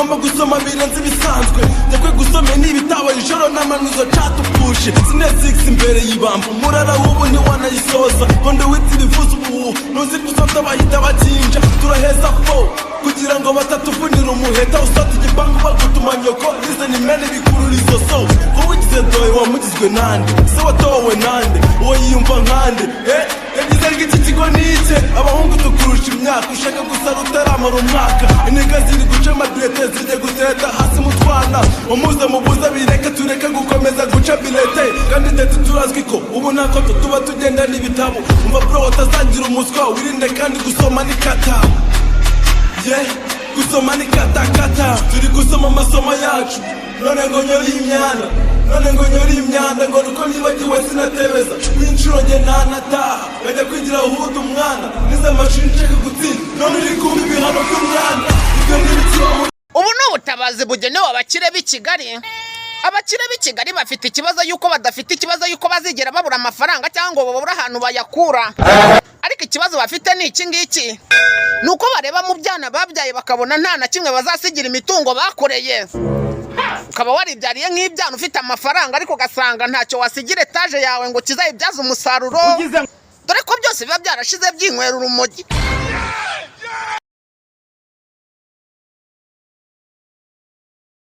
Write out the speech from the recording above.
ugomba gusoma birenze ibisanzwe ndakwe gusome n'ibitabo ijoro n'amanuzo catupushe sine 6 imbere y'ibamba murara ubu ntiwanayisoza konde witira ivuze ubu nuzi gusota bahita bakinja turaheza fo kugira ngo batatuvunira umuheta usota igipangu bagutuma nyoko ize ni mene bikururizo so wowe ugize doye wamugizwe nande se watowe nande uwo yiyumva nkande yagize iki kigo nice abahungu tukurusha imyaka ushaka gusara utaramara umwaka intega ziri guca amadrete zijye guteta hasi mu twana umuze mubuza bireke tureke gukomeza guca bilete kandi ndetse turazwi ko ubu nako tuba tugenda n'ibitabo umva bro utazagira umuswa wirinde kandi gusoma ni kata gusoma ni kata turi gusoma amasomo yacu none ngo nyori imyanda ngo nuko nibagiwe sinatebeza w'inshuro nge ntanataha bajya kwigira uhuda umwana nize amashuri nshaka gutsinda none uri kumva ibihano by'umwana ibyo ntibikiba. Ubu ni ubutabazi bugenewe abakire b'i Kigali. Abakire b'i Kigali bafite ikibazo yuko badafite ikibazo yuko bazigera babura amafaranga cyangwa ngo babura ahantu bayakura, ariko ikibazo bafite ni iki ngiki, nuko bareba mu byana babyaye bakabona nta na kimwe bazasigira imitungo bakoreye. Ukaba waribyariye nk'ibyana ufite amafaranga ariko ugasanga ntacyo wasigira etaje yawe ngo kizayibyaze umusaruro, dore ko byose biba byarashize byinywera urumogi.